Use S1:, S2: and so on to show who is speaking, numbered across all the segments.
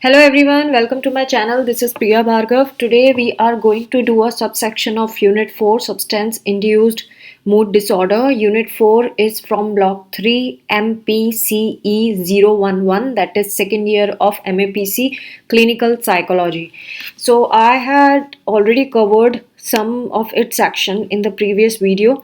S1: Hello everyone, welcome to my channel. This is Priya Bhargav. Today we are going to do a subsection of Unit 4 Substance Induced Mood Disorder. Unit 4 is from Block 3 MPCE 011, that is second year of MAPC Clinical Psychology. So I had already covered some of its section in the previous video,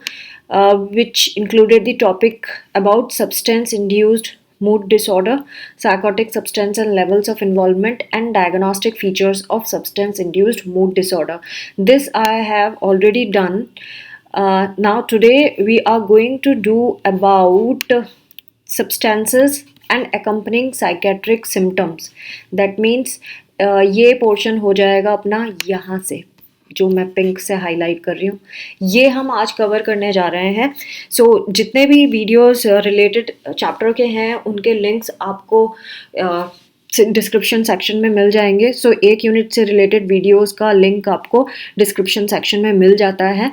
S1: which included the topic about substance induced mood disorder, psychotic substance and levels of involvement, and diagnostic features of substance induced mood disorder. This I have already done. Now today we are going to do about substances and accompanying psychiatric symptoms. That means ये portion हो जाएगा अपना यहाँ से, जो मैं pink से highlight कर रही हूँ, ये हम आज कवर करने जा रहे हैं. सो जितने भी वीडियोस रिलेटेड चैप्टर के हैं उनके लिंक्स आपको डिस्क्रिप्शन सेक्शन में मिल जाएंगे. सो एक यूनिट से रिलेटेड वीडियोस का लिंक आपको डिस्क्रिप्शन सेक्शन में मिल जाता है.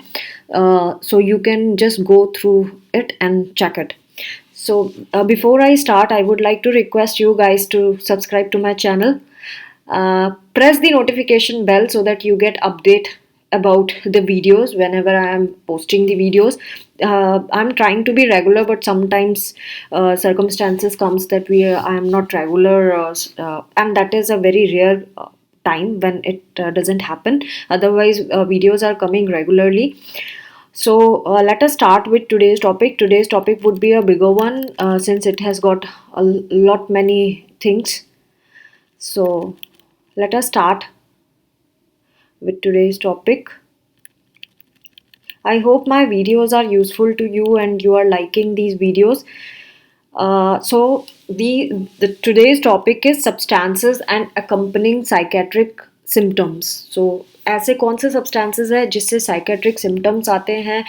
S1: So you can just go through it and check it. So before I start, I would like to request you guys to subscribe to my channel. Press the notification bell so that you get update about the videos whenever I am posting the videos. I'm trying to be regular, but sometimes circumstances comes that I am not regular, and that is a very rare time when it doesn't happen. Otherwise, videos are coming regularly. So let us start with today's topic. Today's topic would be a bigger one since it has got a lot many things. So let us start with today's topic. I hope my videos are useful to you and you are liking these videos. So the today's topic is substances and accompanying psychiatric symptoms. So ऐसे कौन से substances है जिससे psychiatric symptoms आते हैं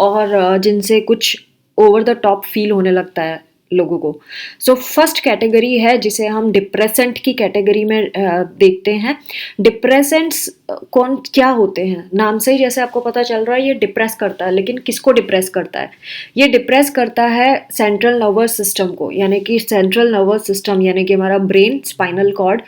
S1: और जिनसे कुछ ओवर द टॉप फील होने लगता है लोगों को. सो फर्स्ट कैटेगरी है जिसे हम डिप्रेसेंट की कैटेगरी में देखते हैं. डिप्रेसेंट्स कौन क्या होते हैं? नाम से ही जैसे आपको पता चल रहा है ये डिप्रेस करता है, लेकिन किसको डिप्रेस करता है? ये डिप्रेस करता है सेंट्रल नर्वस सिस्टम को, यानी कि सेंट्रल नर्वस सिस्टम यानी कि हमारा ब्रेन, स्पाइनल कॉर्ड.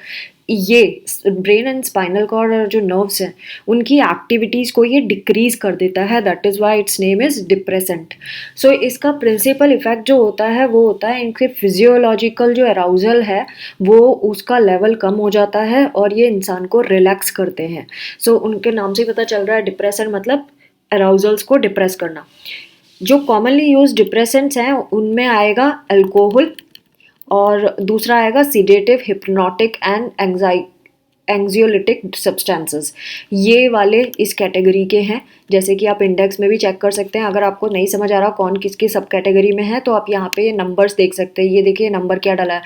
S1: ये ब्रेन एंड स्पाइनल कॉर्ड और जो नर्व्स हैं उनकी एक्टिविटीज़ को ये डिक्रीज कर देता है. That is why its name is depressant. So इसका प्रिंसिपल इफेक्ट जो होता है वो होता है इनके फिजियोलॉजिकल जो अराउजल है वो उसका लेवल कम हो जाता है और ये इंसान को रिलैक्स करते हैं. सो उनके नाम से पता चल रहा है डिप्रेशन मतलब अराउजल्स को डिप्रेस करना. जो कॉमनली यूज डिप्रेसेंट्स हैं उनमें आएगा अल्कोहल और दूसरा आएगा सीडेटिव, हिप्नोटिक एंड एंग्जियोलिटिक सब्सटेंसेस. ये वाले इस कैटेगरी के हैं. जैसे कि आप इंडेक्स में भी चेक कर सकते हैं. अगर आपको नहीं समझ आ रहा कौन किसकी सब कैटेगरी में है तो आप यहाँ पे ये नंबर्स देख सकते हैं. ये देखिए नंबर क्या डाला है,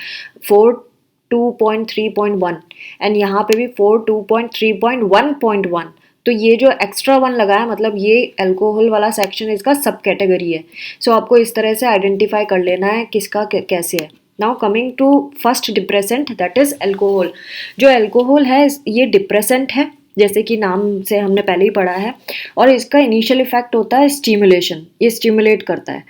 S1: 42.3.1 एंड यहाँ पे भी 42.3.1.1. तो ये जो एक्स्ट्रा वन लगा है मतलब ये अल्कोहल वाला सेक्शन इसका सब कैटेगरी है. सो आपको इस तरह से आइडेंटिफाई कर लेना है किसका कैसे है. Now coming to first depressant, that is alcohol. जो अल्कोहल है ये डिप्रेसेंट है जैसे कि नाम से हमने पहले ही पढ़ा है, और इसका इनिशियल इफेक्ट होता है स्टिमुलेशन. ये स्टिमुलेट करता है.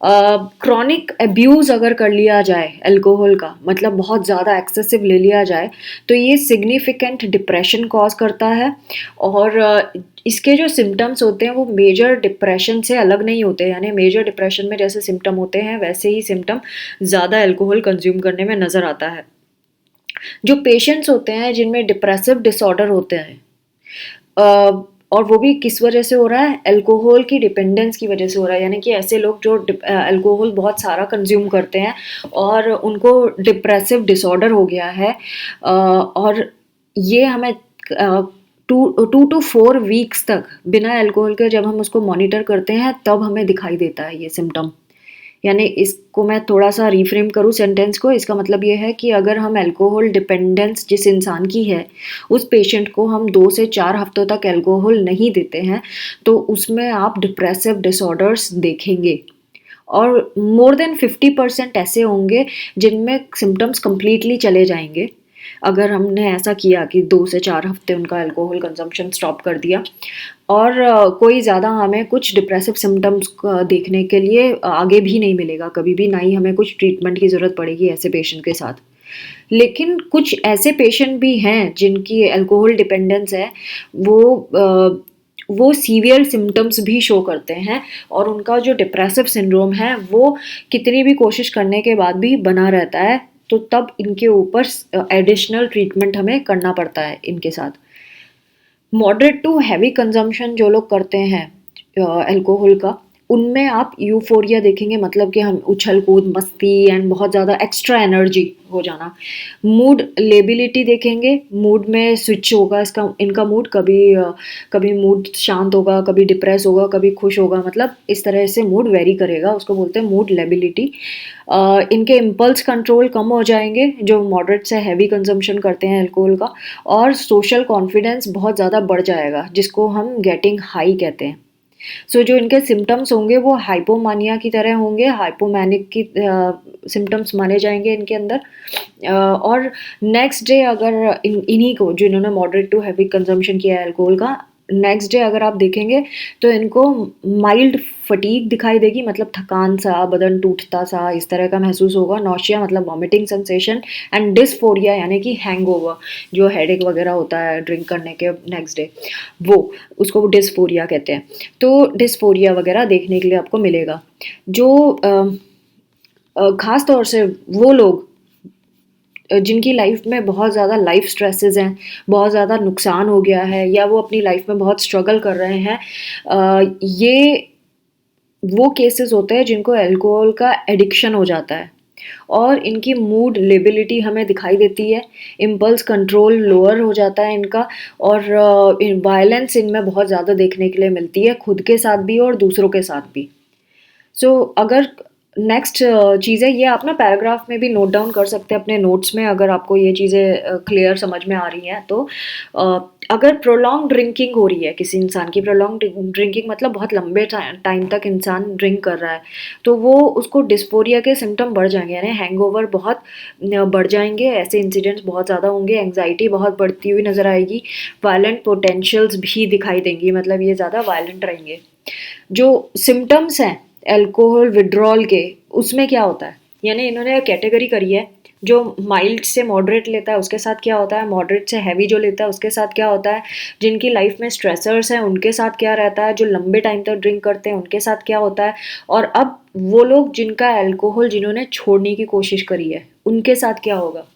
S1: क्रॉनिक अब्यूज़ अगर कर लिया जाए अल्कोहल का, मतलब बहुत ज़्यादा एक्सेसिव ले लिया जाए, तो ये सिग्निफिकेंट डिप्रेशन कॉज करता है. और इसके जो सिम्टम्स होते हैं वो मेजर डिप्रेशन से अलग नहीं होते. यानी मेजर डिप्रेशन में जैसे सिम्टम होते हैं वैसे ही सिम्टम ज़्यादा अल्कोहल कंज्यूम करने में नज़र आता है. जो पेशेंट्स होते हैं जिनमें डिप्रेसिव डिसऑर्डर होते हैं और वो भी किस वजह से हो रहा है, अल्कोहल की डिपेंडेंस की वजह से हो रहा है. यानी कि ऐसे लोग जो अल्कोहल बहुत सारा कंज्यूम करते हैं और उनको डिप्रेसिव डिसऑर्डर हो गया है, और ये हमें 2 to 4 वीक्स तक बिना अल्कोहल के जब हम उसको मॉनिटर करते हैं तब हमें दिखाई देता है ये सिम्टम. यानी इसको मैं थोड़ा सा रिफ्रेम करूँ सेंटेंस को. इसका मतलब ये है कि अगर हम अल्कोहल डिपेंडेंस जिस इंसान की है उस पेशेंट को हम 2 से 4 हफ्तों तक अल्कोहल नहीं देते हैं तो उसमें आप डिप्रेसिव डिसऑर्डर्स देखेंगे. और मोर देन 50% ऐसे होंगे जिनमें सिम्टम्स कंप्लीटली चले जाएंगे अगर हमने ऐसा किया कि 2 से 4 हफ्ते उनका अल्कोहल कंजम्पशन स्टॉप कर दिया. और कोई ज़्यादा हमें कुछ डिप्रेसिव सिम्टम्स देखने के लिए आगे भी नहीं मिलेगा कभी भी, ना ही हमें कुछ ट्रीटमेंट की ज़रूरत पड़ेगी ऐसे पेशेंट के साथ. लेकिन कुछ ऐसे पेशेंट भी हैं जिनकी अल्कोहल डिपेंडेंस है, वो वो सीवियर सिम्टम्स भी शो करते हैं और उनका जो डिप्रेसिव सिंड्रोम है वो कितनी भी कोशिश करने के बाद भी बना रहता है, तो तब इनके ऊपर एडिशनल ट्रीटमेंट हमें करना पड़ता है इनके साथ। मॉडरेट टू हैवी कंजम्पशन जो लोग करते हैं अल्कोहल का, उनमें आप यूफोरिया देखेंगे, मतलब कि हम उछल कूद मस्ती एंड बहुत ज़्यादा एक्स्ट्रा एनर्जी हो जाना। मूड लेबिलिटी देखेंगे, मूड में स्विच होगा इसका इनका मूड, कभी मूड शांत होगा, कभी डिप्रेस होगा, कभी खुश होगा, मतलब इस तरह से मूड वेरी करेगा, उसको बोलते हैं मूड लेबिलिटी। इनके इम्पल्स कंट्रोल कम हो जाएंगे जो मॉडरेट से हैवी कंजम्पशन करते हैं अल्कोहल का, और सोशल कॉन्फिडेंस बहुत ज़्यादा बढ़ जाएगा जिसको हम गेटिंग हाई कहते हैं। सो जो इनके सिम्टम्स होंगे वो हाइपोमानिया की तरह होंगे, हाइपोमैनिक की सिम्टम्स माने जाएंगे इनके अंदर। और नेक्स्ट डे अगर इन्हीं को जिन्होंने मॉडरेट टू हैवी कंजम्पशन किया है अल्कोहल का, नेक्स्ट डे अगर आप देखेंगे तो इनको माइल्ड फटीग दिखाई देगी, मतलब थकान सा, बदन टूटता सा इस तरह का महसूस होगा। नौशिया मतलब वॉमिटिंग सेंसेशन, एंड डिस्फोरिया यानी कि हैंगओवर, जो हेडेक वगैरह होता है ड्रिंक करने के नेक्स्ट डे, वो उसको डिस्फोरिया कहते हैं। तो डिस्फोरिया वगैरह देखने के लिए आपको मिलेगा। जो खास तौर से वो लोग जिनकी लाइफ में बहुत ज़्यादा लाइफ स्ट्रेसेस हैं, बहुत ज़्यादा नुकसान हो गया है, या वो अपनी लाइफ में बहुत स्ट्रगल कर रहे हैं, ये वो केसेस होते हैं जिनको अल्कोहल का एडिक्शन हो जाता है, और इनकी मूड लेबिलिटी हमें दिखाई देती है, इम्पल्स कंट्रोल लोअर हो जाता है इनका, और वायलेंस इनमें बहुत ज़्यादा देखने के लिए मिलती है, खुद के साथ भी और दूसरों के साथ भी। अगर नेक्स्ट चीज़ है, ये आप ना पैराग्राफ में भी नोट डाउन कर सकते हैं अपने नोट्स में, अगर आपको ये चीज़ें क्लियर समझ में आ रही हैं तो। अगर प्रोलॉन्ग ड्रिंकिंग हो रही है किसी इंसान की, प्रोलॉन्ग ड्रिंकिंग मतलब बहुत लंबे टाइम तक इंसान ड्रिंक कर रहा है, तो वो उसको डिस्फोरिया के सिम्टम बढ़ जाएंगे, यानी हैंगओवर बहुत बढ़ जाएंगे, ऐसे इंसिडेंट्स बहुत ज़्यादा होंगे, एंग्जाइटी बहुत बढ़ती हुई नज़र आएगी, वायलेंट पोटेंशियल्स भी दिखाई देंगी, मतलब ये ज़्यादा वायलेंट रहेंगे। जो सिम्टम्स हैं अल्कोहल विड्रॉल के, उसमें क्या होता है, यानी इन्होंने कैटेगरी करी है, जो माइल्ड से मॉडरेट लेता है उसके साथ क्या होता है, मॉडरेट से हैवी जो लेता है उसके साथ क्या होता है, जिनकी लाइफ में स्ट्रेसर्स हैं उनके साथ क्या रहता है, जो लंबे टाइम तक ड्रिंक करते हैं उनके साथ क्या होता है, और अब वो लोग जिनका अल्कोहल जिन्होंने छोड़ने की कोशिश करी है उनके साथ क्या होगा।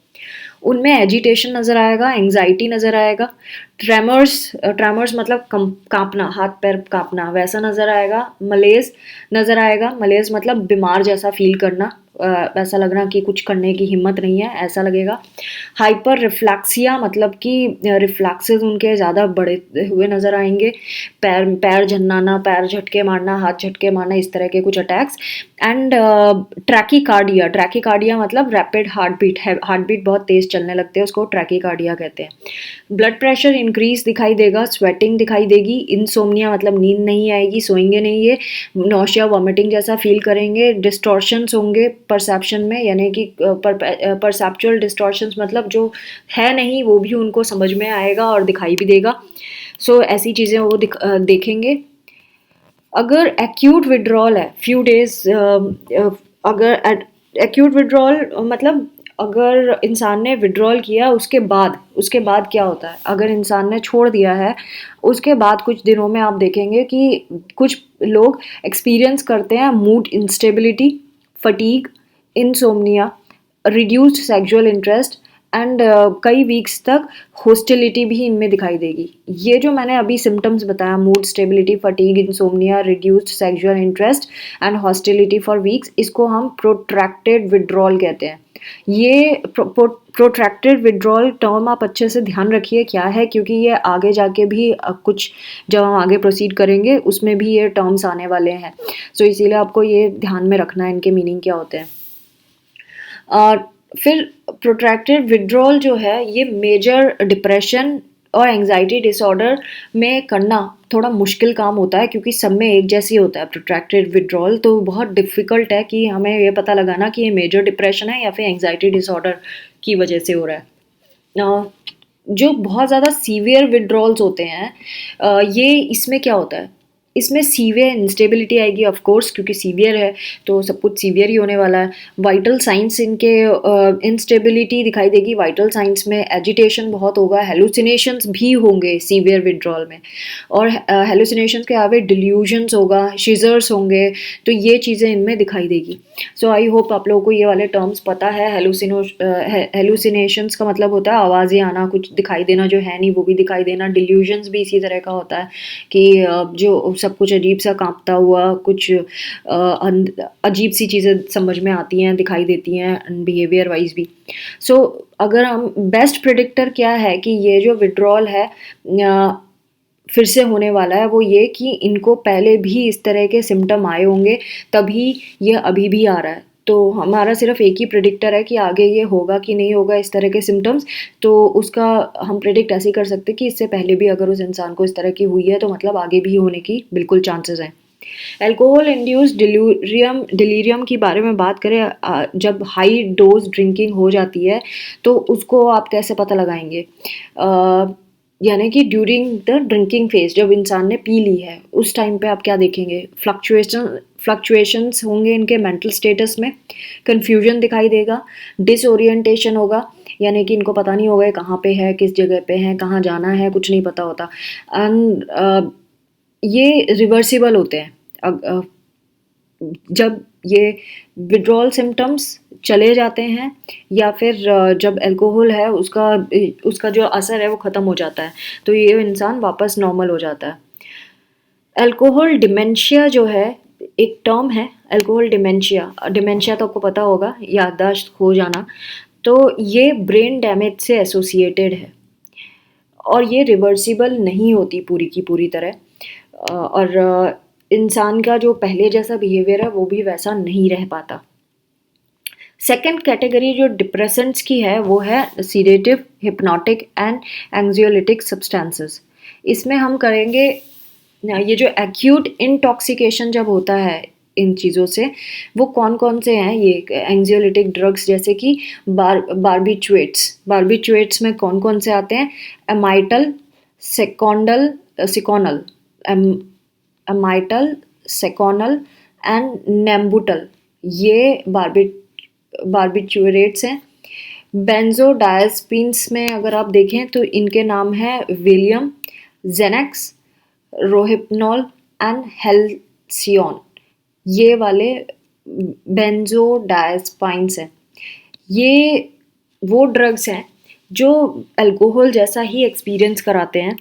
S1: उनमें एजिटेशन नज़र आएगा, एंग्जाइटी नज़र आएगा, ट्रेमर्स मतलब कांपना, हाथ पैर कांपना वैसा नज़र आएगा, मलेज नज़र आएगा, मलेज मतलब बीमार जैसा फील करना, ऐसा लगना कि कुछ करने की हिम्मत नहीं है ऐसा लगेगा। हाइपर रिफ्लैक्सिया मतलब कि रिफ्लैक्सेस उनके ज़्यादा बड़े हुए नज़र आएंगे, पैर पैर झन्नाना, पैर झटके मारना, हाथ झटके मारना, इस तरह के कुछ अटैक्स। एंड ट्रैकीकार्डिया मतलब रैपिड हार्ट बीट बहुत तेज़ चलने लगते हैं, उसको ट्रैकीकार्डिया कहते हैं। ब्लड प्रेशर इंक्रीज दिखाई देगा, स्वेटिंग दिखाई देगी, इंसोम्निया मतलब नींद नहीं आएगी, सोएंगे नहीं ये, नौशिया वॉमिटिंग जैसा फील करेंगे, डिस्टॉर्शंस होंगे परसेप्शन में, यानी कि परसेप्चुअल डिस्टॉर्शंस मतलब जो है नहीं वो भी उनको समझ में आएगा और दिखाई भी देगा। ऐसी चीज़ें वो देखेंगे। अगर एक्यूट विड्रॉल है फ्यू डेज, अगर एक्यूट विड्रॉल मतलब अगर इंसान ने विड्रॉल किया उसके बाद क्या होता है, अगर इंसान ने छोड़ दिया है उसके बाद कुछ दिनों में आप देखेंगे कि कुछ लोग एक्सपीरियंस करते हैं mood instability, fatigue, insomnia, reduced sexual interest, and कई वीक्स तक हॉस्टिलिटी भी इनमें दिखाई देगी। ये जो मैंने अभी सिम्टम्स बताया, mood stability, fatigue, insomnia, reduced sexual interest and hostility for weeks, इसको हम प्रोट्रैक्टेड विड्रॉल कहते हैं। ये प्रोट्रैक्टेड विड्रॉल टर्म आप अच्छे से ध्यान रखिए क्या है, क्योंकि ये आगे जाके भी कुछ जब हम आगे प्रोसीड करेंगे उसमें भी ये टर्म्स आने वाले हैं, इसीलिए आपको ये ध्यान में रखना है इनके मीनिंग क्या होते हैं। और फिर प्रोट्रैक्टेड विड्रॉल जो है ये मेजर डिप्रेशन और एंजाइटी डिसऑर्डर में करना थोड़ा मुश्किल काम होता है, क्योंकि सब में एक जैसी होता है प्रोट्रैक्टेड विड्रॉल, तो बहुत डिफ़िकल्ट है कि हमें ये पता लगाना कि ये मेजर डिप्रेशन है या फिर एंजाइटी डिसऑर्डर की वजह से हो रहा है। जो बहुत ज़्यादा सीवियर विड्रॉल्स होते हैं, ये इसमें क्या होता है, इसमें सीवियर इंस्टेबिलिटी आएगी ऑफ कोर्स, क्योंकि सीवियर है तो सब कुछ सीवियर ही होने वाला है। वाइटल साइंस इनके इंस्टेबिलिटी दिखाई देगी। वाइटल साइंस में एजिटेशन बहुत होगा, हेलुसिनेशंस भी होंगे सीवियर विड्रॉल में, और हेलुसिनेशंस के अलावा डिल्यूजन्स होगा, शिजर्स होंगे, तो ये चीज़ें इनमें दिखाई देगी। सो आई होप आप लोगों को ये वाले टर्म्स पता है। हेलुसिनेशंस का मतलब होता है आवाज़ें आना, कुछ दिखाई देना जो है नहीं वो भी दिखाई देना। डिल्यूजन्स भी इसी तरह का होता है कि जो सब कुछ अजीब सा कांपता हुआ, कुछ अजीब सी चीज़ें समझ में आती हैं, दिखाई देती हैं बिहेवियर वाइज भी। सो अगर हम बेस्ट प्रिडिक्टर क्या है कि ये जो विड्रॉल है फिर से होने वाला है, वो ये कि इनको पहले भी इस तरह के सिम्टम आए होंगे, तभी ये अभी भी आ रहा है। तो हमारा सिर्फ एक ही प्रिडिक्टर है कि आगे ये होगा कि नहीं होगा इस तरह के सिम्टम्स, तो उसका हम प्रिडिक्ट ऐसे ही कर सकते हैं कि इससे पहले भी अगर उस इंसान को इस तरह की हुई है तो मतलब आगे भी होने की बिल्कुल चांसेस हैं। अल्कोहल इंड्यूस्ड डिलीरियम की बारे में बात करें, जब हाई डोज ड्रिंकिंग हो जाती है तो उसको आप कैसे पता लगाएंगे? यानी कि ड्यूरिंग द ड्रिंकिंग फेज, जब इंसान ने पी ली है उस टाइम पे आप क्या देखेंगे? फ्लक्चुएशंस होंगे इनके मेंटल स्टेटस में, कन्फ्यूजन दिखाई देगा, डिसओरिएंटेशन होगा, यानी कि इनको पता नहीं होगा ये कहाँ पे है, किस जगह पे है, कहाँ जाना है, कुछ नहीं पता होता। एंड ये रिवर्सिबल होते हैं। जब ये विड्रॉल सिम्टम्स चले जाते हैं या फिर जब अल्कोहल है उसका उसका जो असर है वो ख़त्म हो जाता है, तो ये इंसान वापस नॉर्मल हो जाता है। अल्कोहल डिमेंशिया जो है, एक टर्म है अल्कोहल डिमेंशिया। डिमेंशिया तो आपको पता होगा, याददाश्त खो जाना। तो ये ब्रेन डैमेज से एसोसिएटेड है और ये रिवर्सिबल नहीं होती पूरी की पूरी तरह, और इंसान का जो पहले जैसा बिहेवियर है वो भी वैसा नहीं रह पाता। सेकेंड कैटेगरी जो डिप्रेसेंट्स की है वो है सीडेटिव, हिप्नोटिक एंड एंग्जियोलिटिक सब्सटेंसेस। इसमें हम करेंगे ये जो एक्यूट इंटॉक्सिकेशन जब होता है इन चीज़ों से, वो कौन कौन से हैं? ये एंग्जियोलिटिक ड्रग्स जैसे कि बारबिचुएट्स में कौन कौन से आते हैं? एमाइटल, सिकोनल, एमाइटल, सेकोनल एंड नेम्बुटल, ये बारबिचुरेट्स हैं। बेंजोडायस्पिन्स में अगर आप देखें तो इनके नाम हैं विलियम, जेनेक्स, रोहिप्नॉल एंड हेल्सियन। ये वाले बेंजोडायस्पाइन्स हैं। ये वो ड्रग्स हैं जो अल्कोहल जैसा ही एक्सपीरियंस कराते हैं।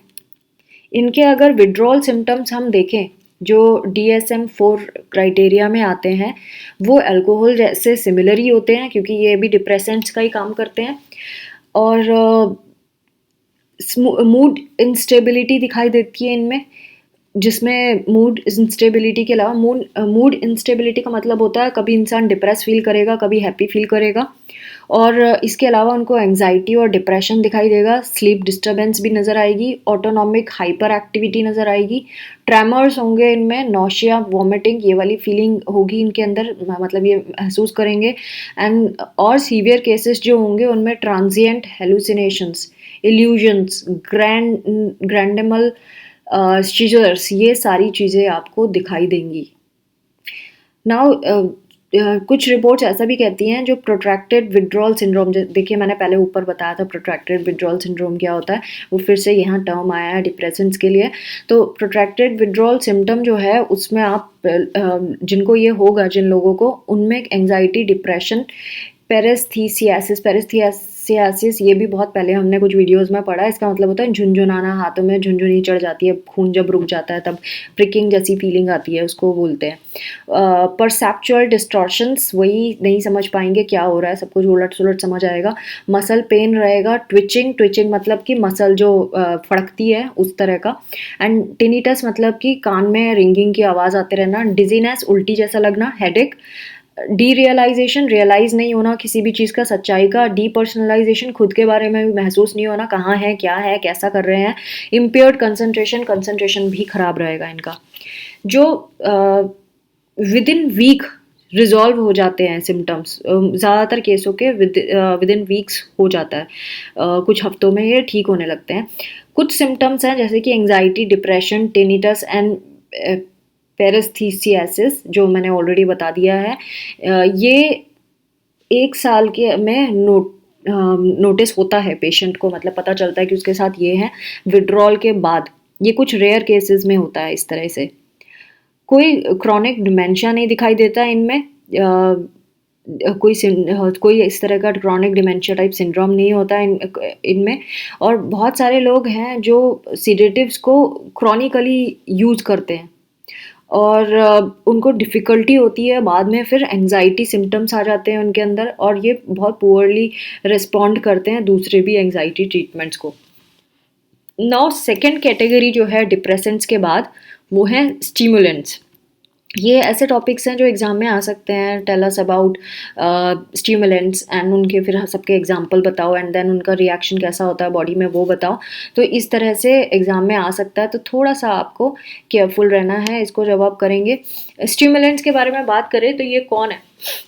S1: इनके अगर विड्रॉल सिम्टम्स हम देखें जो DSM-4 क्राइटेरिया में आते हैं, वो अल्कोहल जैसे सिमिलर ही होते हैं, क्योंकि ये भी डिप्रेसेंट्स का ही काम करते हैं। और मूड इंस्टेबिलिटी दिखाई देती है इनमें, जिसमें मूड इंस्टेबिलिटी के अलावा मूड इंस्टेबिलिटी का मतलब होता है कभी इंसान डिप्रेस फील करेगा, कभी हैप्पी फील करेगा, और इसके अलावा उनको एंग्जाइटी और डिप्रेशन दिखाई देगा। स्लीप डिस्टर्बेंस भी नज़र आएगी, ऑटोनॉमिक हाइपर एक्टिविटी नज़र आएगी, ट्रेमर्स होंगे इनमें, नौशिया, वॉमिटिंग, ये वाली फीलिंग होगी इनके अंदर, मतलब ये महसूस करेंगे। एंड और सीवियर केसेस जो होंगे उनमें ट्रांजिएंट हेलुसिनेशंस, इल्यूजन्स, ग्रैंडेमल सीजर्स, ये सारी चीज़ें आपको दिखाई देंगी। नाउ कुछ रिपोर्ट्स ऐसा भी कहती हैं जो प्रोट्रैक्टेड विड्रॉल सिंड्रोम, देखिए मैंने पहले ऊपर बताया था प्रोट्रैक्टेड विड्रॉल सिंड्रोम क्या होता है, वो फिर से यहाँ टर्म आया है डिप्रेसेंट्स के लिए। तो प्रोट्रैक्टेड विड्रॉल सिम्टम जो है उसमें आप जिनको ये होगा, जिन लोगों को, उनमें एंग्जाइटी, डिप्रेशन, पेरेस्थीसियासिस, ये भी बहुत पहले हमने कुछ वीडियोस में पढ़ा है। इसका मतलब होता है झुनझुनाना, हाथों में झुनझुनी चढ़ जाती है, खून जब रुक जाता है तब प्रिकिंग जैसी फीलिंग आती है, उसको बोलते हैं। परसेप्चुअल डिस्टॉर्शंस, वही नहीं समझ पाएंगे क्या हो रहा है, सब कुछ उलट सुलट समझ आएगा। मसल पेन रहेगा, ट्विचिंग मतलब कि मसल जो फड़कती है उस तरह का। एंड टिनिटस मतलब कि कान में रिंगिंग की आवाज़ आते रहना। डिजीनेस, उल्टी जैसा लगना। हेडेक, डीरियलाइजेशन, रियलाइज नहीं होना किसी भी चीज़ का, सच्चाई का। डीपर्सनलाइजेशन, खुद के बारे में भी महसूस नहीं होना, कहाँ है, क्या है, कैसा कर रहे हैं। इम्पेयर्ड कंसंट्रेशन भी खराब रहेगा इनका। जो विद इन वीक रिजॉल्व हो जाते हैं सिम्टम्स, ज़्यादातर केसों के विद इन वीक्स हो जाता है, कुछ हफ्तों में ये ठीक होने लगते हैं। कुछ सिम्टम्स हैं जैसे कि एंग्जाइटी, डिप्रेशन, टिनिटस एंड पेरिस्थीसियासिस, जो मैंने ऑलरेडी बता दिया है। ये 1 साल के में नोटिस होता है पेशेंट को, मतलब पता चलता है कि उसके साथ ये है विड्रॉल के बाद। ये कुछ रेयर केसेस में होता है इस तरह से। कोई क्रॉनिक डिमेंशिया नहीं दिखाई देता इनमें। कोई इस तरह का क्रॉनिक डिमेंशिया टाइप सिंड्रोम नहीं होता इनमें। और बहुत सारे लोग हैं जो सीडेटिव्स को क्रॉनिकली यूज़ करते हैं, और उनको डिफ़िकल्टी होती है बाद में, फिर एंग्जाइटी सिम्टम्स आ जाते हैं उनके अंदर, और ये बहुत पुअरली रिस्पॉन्ड करते हैं दूसरे भी एंग्जाइटी ट्रीटमेंट्स को। नाउ सेकेंड कैटेगरी जो है डिप्रेसेंट्स के बाद, वो है स्टिमुलेंट्स। ये ऐसे टॉपिक्स हैं जो एग्ज़ाम में आ सकते हैं। Tell us about stimulants and उनके फिर सबके एग्जांपल बताओ, एंड देन उनका रिएक्शन कैसा होता है बॉडी में वो बताओ। तो इस तरह से एग्ज़ाम में आ सकता है, तो थोड़ा सा आपको केयरफुल रहना है इसको जब आप करेंगे। स्टिमुलेंट्स के बारे में बात करें तो ये कौन है?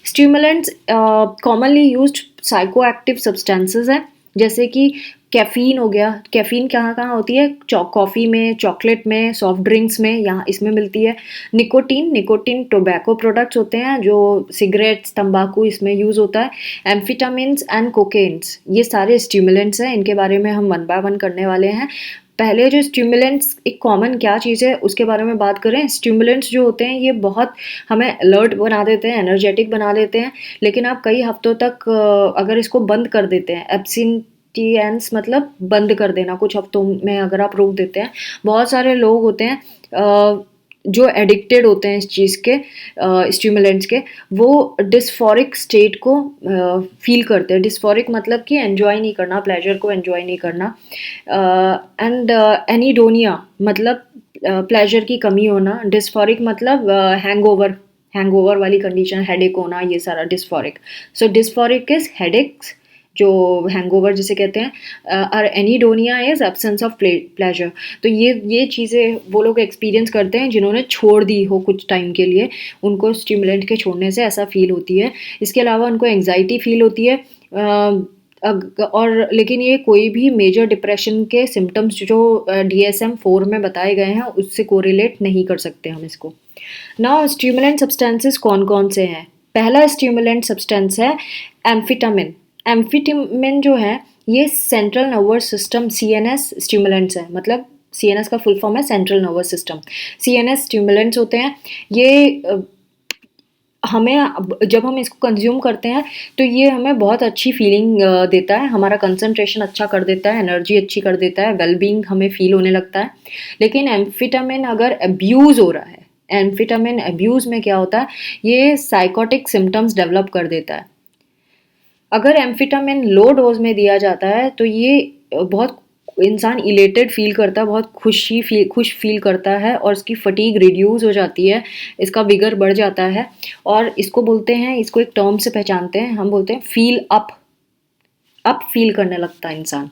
S1: Stimulants commonly used psycho active substances हैं, जैसे कि कैफ़ीन हो गया। कैफ़ीन कहाँ कहाँ होती है? कॉफ़ी में, चॉकलेट में, सॉफ्ट ड्रिंक्स में, यहाँ इसमें मिलती है। निकोटीन टोबैको प्रोडक्ट्स होते हैं, जो सिगरेट्स, तंबाकू, इसमें यूज़ होता है। एम्फिटामिन्स एंड कोकेन्स, ये सारे स्टिमुलेंट्स हैं। इनके बारे में हम वन बाय वन करने वाले हैं। पहले जो स्टिमुलेंट्स एक कॉमन क्या चीज़ है उसके बारे में बात करें। स्टिमुलेंट्स जो होते हैं ये बहुत हमें अलर्ट बना देते हैं, एनर्जेटिक बना देते हैं, लेकिन आप कई हफ्तों तक अगर इसको बंद कर देते हैं, एब्सिंटिएंस मतलब बंद कर देना, कुछ हफ्तों में अगर आप रोक देते हैं। बहुत सारे लोग होते हैं जो एडिक्टेड होते हैं इस चीज़ के, स्टिमुलेंट्स के, वो डिस्फोरिक स्टेट को फील करते हैं। डिस्फोरिक मतलब कि एन्जॉय नहीं करना, प्लेजर को एन्जॉय नहीं करना। एंड एनीडोनिया मतलब प्लेजर की कमी होना। डिस्फोरिक मतलब हैंगओवर वाली कंडीशन, हेडेक होना, ये सारा dysphoric. So dysphoric is headaches, जो हैंगओवर जिसे कहते हैं, और एनीडोनिया इज एब्सेंस ऑफ प्लेजर। तो ये चीज़ें वो लोग एक्सपीरियंस करते हैं जिन्होंने छोड़ दी हो कुछ टाइम के लिए, उनको स्टिमुलेंट के छोड़ने से ऐसा फील होती है। इसके अलावा उनको एंग्जाइटी फील होती है, और लेकिन ये कोई भी मेजर डिप्रेशन के सिम्टम्स जो DSM-4 में बताए गए हैं उससे कोरिलेट नहीं कर सकते हम इसको। नाउ स्टिमुलेंट सब्सटेंसेस कौन कौन से हैं? पहला स्टिमुलेंट सब्सटेंस है एम्फिटामिन। एम्फिटामिन जो है ये central nervous system CNS stimulants है, मतलब CNS का फुल फॉर्म है central nervous system. CNS stimulants होते हैं ये। हमें जब हम इसको कंज्यूम करते हैं तो ये हमें बहुत अच्छी फीलिंग देता है, हमारा कंसंट्रेशन अच्छा कर देता है, एनर्जी अच्छी कर देता है, वेलबींग हमें फील होने लगता है। लेकिन एम्फिटामिन अगर अब्यूज़ हो रहा है, एम्फिटामिन अब्यूज़ में क्या होता है, ये साइकोटिक सिम्टम्स डेवलप कर देता है। अगर एम्फिटामिन लो डोज में दिया जाता है तो ये बहुत इंसान इलेटेड फील करता है, बहुत खुश फील करता है, और इसकी फटीग रिड्यूस हो जाती है, इसका विगर बढ़ जाता है। और इसको बोलते हैं, इसको एक टर्म से पहचानते हैं, हम बोलते हैं फील अप फील करने लगता है इंसान।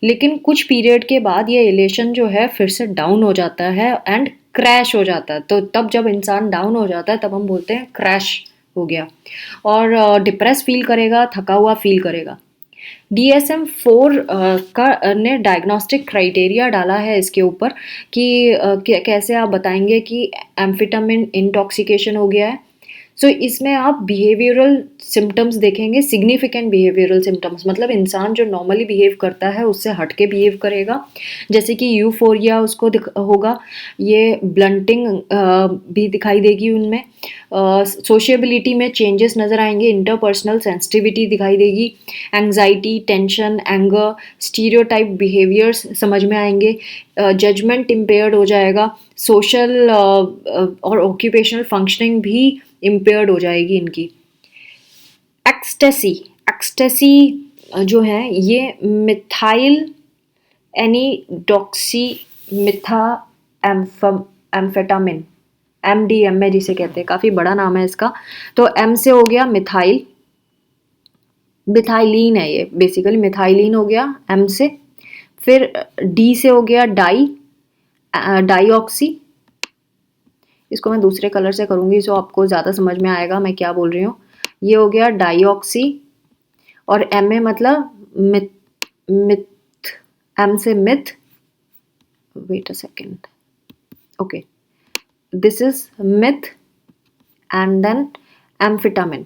S1: लेकिन कुछ पीरियड के बाद ये इलेशन जो है फिर से डाउन हो जाता है एंड क्रैश हो जाता है। तो तब जब इंसान डाउन हो जाता है तब हम बोलते हैं क्रैश हो गया, और डिप्रेस फील करेगा, थका हुआ फील करेगा। DSM-4 का ने डायग्नोस्टिक क्राइटेरिया डाला है इसके ऊपर कि कैसे आप बताएंगे कि एम्फिटामिन इंटॉक्सिकेशन हो गया है। सो इसमें आप बिहेवियरल सिम्टम्स देखेंगे, सिग्निफिकेंट बिहेवियरल सिम्टम्स मतलब इंसान जो नॉर्मली बिहेव करता है उससे हट के बिहेव करेगा, जैसे कि यूफोरिया उसको होगा, ये ब्लंटिंग भी दिखाई देगी उनमें, सोशियबिलिटी में चेंजेस नज़र आएंगे, इंटरपर्सनल सेंसिटिविटी दिखाई देगी, anxiety, tension, anger, stereotype behaviours समझ में आएंगे, जजमेंट इम्पेयर्ड हो जाएगा, सोशल और ऑक्यूपेशनल फंक्शनिंग भी इम्पेयर्ड हो जाएगी इनकी। एक्सटेसी जो है ये मिथाइल एनीडॉक्सी मिथा एम्फेटामिन, MDMA जिसे कहते हैं, काफ़ी बड़ा नाम है इसका। तो M से हो गया मिथाइलीन है, ये बेसिकली मिथाइलीन हो गया M से। फिर D से हो गया डाईऑक्सी, इसको मैं दूसरे कलर से करूँगी सो आपको ज़्यादा समझ में आएगा मैं क्या बोल रही हूँ। ये हो गया डाईऑक्सी, और MA मतलब M से myth, wait a second, okay, this is myth and then amphetamine.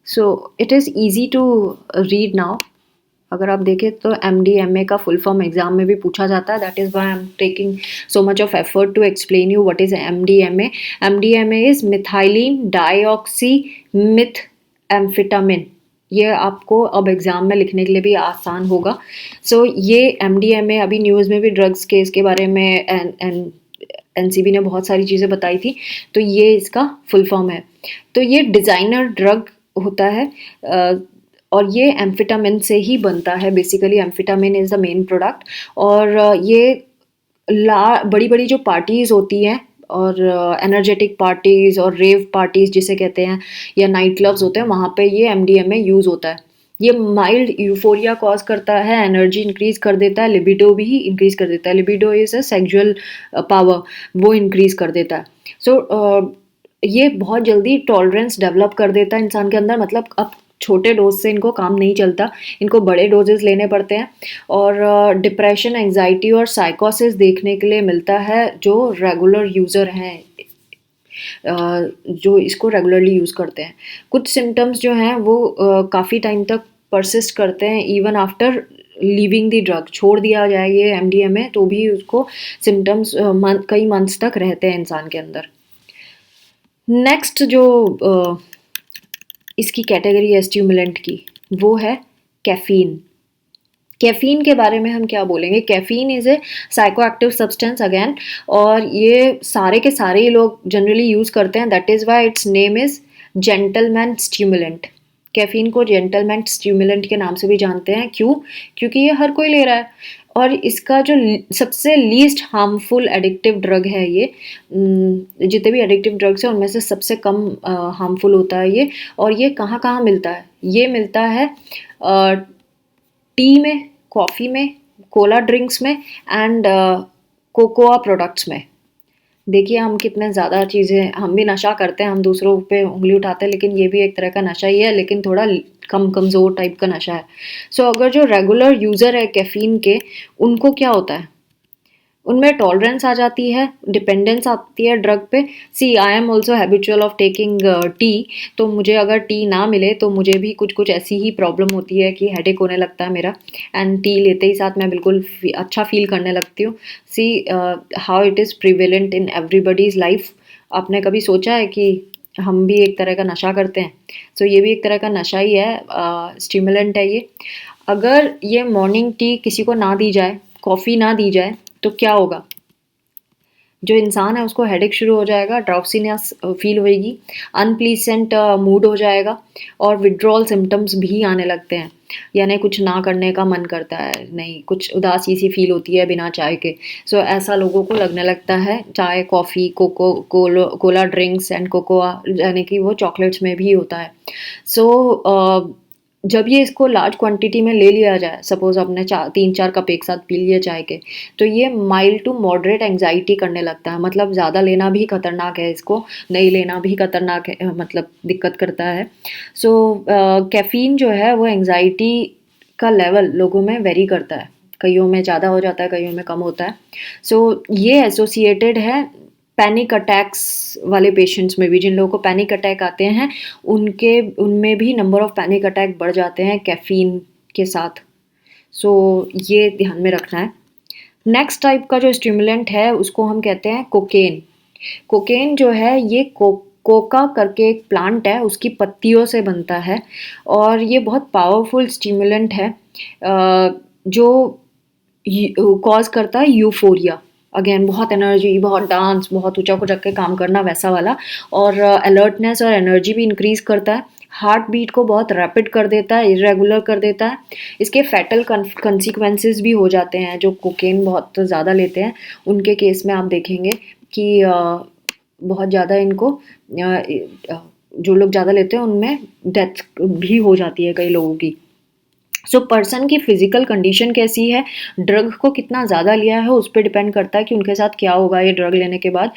S1: So it is easy to read now. अगर आप देखें तो MDMA का फुल फॉर्म एग्जाम में भी पूछा जाता है. That is why I am taking so much of effort to explain you what is MDMA. MDMA is methylenedioxymethamphetamine. ये आपको अब एग्ज़ाम में लिखने के लिए भी आसान होगा. सो ये MDMA अभी न्यूज़ में भी ड्रग्स केस के बारे में NCB ने बहुत सारी चीज़ें बताई थी. तो ये इसका फुल फॉर्म है. तो ये डिज़ाइनर ड्रग होता है और ये एम्फेटामिन से ही बनता है. Basically amphetamine is the main product. और ये बड़ी बड़ी जो पार्टीज़ होती हैं और एनर्जेटिक पार्टीज़ और रेव पार्टीज़ जिसे कहते हैं या नाइट क्लब्स होते हैं, वहाँ पे ये MDMA यूज़ होता है. ये माइल्ड यूफोरिया कॉज करता है, एनर्जी इंक्रीज कर देता है, लिबिडो भी इंक्रीज कर देता है. Libido is a sexual power, वो इंक्रीज कर देता है. सो ये बहुत जल्दी टॉलरेंस डेवलप कर देता है इंसान के अंदर. मतलब अब छोटे डोज से इनको काम नहीं चलता, इनको बड़े डोजेस लेने पड़ते हैं. और डिप्रेशन, एंजाइटी और साइकोसिस देखने के लिए मिलता है जो रेगुलर यूज़र हैं, जो इसको रेगुलरली यूज़ करते हैं. कुछ सिम्टम्स जो हैं वो काफ़ी टाइम तक परसिस्ट करते हैं even after leaving the drug. छोड़ दिया जाए ये MDMA तो भी उसको सिम्टम्स कई मंथ्स तक रहते हैं इंसान के अंदर. नेक्स्ट जो इसकी कैटेगरी है स्टिमुलेंट की, वो है कैफीन. कैफीन के बारे में हम क्या बोलेंगे. Caffeine is a psychoactive substance again, और ये सारे के सारे लोग जनरली यूज़ करते हैं. That is why its name is gentleman stimulant. Caffeine को जेंटलमैन स्टिमुलेंट के नाम से भी जानते हैं. क्यों? क्योंकि ये हर कोई ले रहा है और इसका जो सबसे लीस्ट हार्मफुल एडिक्टिव ड्रग है ये. जितने भी एडिक्टिव ड्रग्स हैं उनमें से सबसे कम हार्मफुल होता है ये. और ये कहाँ कहाँ मिलता है? ये मिलता है टी में, कॉफ़ी में, कोला ड्रिंक्स में एंड कोकोआ प्रोडक्ट्स में. देखिए हम कितने ज़्यादा चीज़ें, हम भी नशा करते हैं, हम दूसरों पे उंगली उठाते हैं, लेकिन ये भी एक तरह का नशा ही है, लेकिन थोड़ा कमज़ोर टाइप का नशा है. सो अगर जो रेगुलर यूज़र है कैफ़ीन के, उनको क्या होता है, उनमें टॉलरेंस आ जाती है, डिपेंडेंस आती है ड्रग पे. See I am also habitual of taking tea. तो मुझे अगर टी ना मिले तो मुझे भी कुछ कुछ ऐसी ही प्रॉब्लम होती है कि हेडेक होने लगता है मेरा. एंड टी लेते ही साथ मैं बिल्कुल अच्छा फील करने लगती हूँ. See how it is prevalent in everybody's life. आपने कभी सोचा है कि हम भी एक तरह का नशा करते हैं? सो ये भी एक तरह का नशा ही है, स्टिमुलेंट है ये. अगर ये मॉर्निंग टी किसी को ना दी जाए, कॉफ़ी ना दी जाए, तो क्या होगा? जो इंसान है उसको हेडेक शुरू हो जाएगा, ड्राउसीनेस फील होएगी, अनप्लीसेंट मूड हो जाएगा और विड्रॉल सिम्टम्स भी आने लगते हैं. यानी कुछ ना करने का मन करता है, नहीं कुछ उदासी सी फील होती है बिना चाय के. सो ऐसा लोगों को लगने लगता है. चाय, coffee, Cola drinks and cocoa, यानी कि वो चॉकलेट्स में भी होता है. सो जब ये इसको लार्ज क्वांटिटी में ले लिया जाए, सपोज आपने 3-4 कप एक साथ पी लिए चाय के, तो ये माइल्ड टू मॉडरेट एंजाइटी करने लगता है. मतलब ज़्यादा लेना भी खतरनाक है, इसको नहीं लेना भी खतरनाक है, मतलब दिक्कत करता है. सो कैफ़ीन जो है वो एंजाइटी का लेवल लोगों में वेरी करता है. कईयों में ज़्यादा हो जाता है, कईयों में कम होता है. सो ये एसोसिएटेड है पैनिक अटैक्स वाले पेशेंट्स में भी. जिन लोगों को पैनिक अटैक आते हैं उनमें भी नंबर ऑफ पैनिक अटैक बढ़ जाते हैं कैफ़ीन के साथ. सो ये ध्यान में रखना है. नेक्स्ट टाइप का जो स्टिमुलेंट है उसको हम कहते हैं कोकेन. कोकेन जो है ये कोका करके एक प्लांट है, उसकी पत्तियों से बनता है और ये बहुत पावरफुल स्टिमुलेंट है जो कॉज करता है यूफोरिया. अगेन बहुत एनर्जी, बहुत डांस, बहुत ऊंचा को रख के काम करना, वैसा वाला. और अलर्टनेस और एनर्जी भी इंक्रीज करता है. हार्ट बीट को बहुत रैपिड कर देता है, इरेगुलर कर देता है. इसके फैटल कंसिक्वेंसेस भी हो जाते हैं. जो कोकेन बहुत ज़्यादा लेते हैं उनके केस में आप देखेंगे कि बहुत ज़्यादा इनको जो लोग ज़्यादा लेते हैं उनमें डेथ भी हो जाती है कई लोगों की. सो पर्सन की फिजिकल कंडीशन कैसी है, ड्रग को कितना ज़्यादा लिया है उस पर डिपेंड करता है कि उनके साथ क्या होगा ये ड्रग लेने के बाद.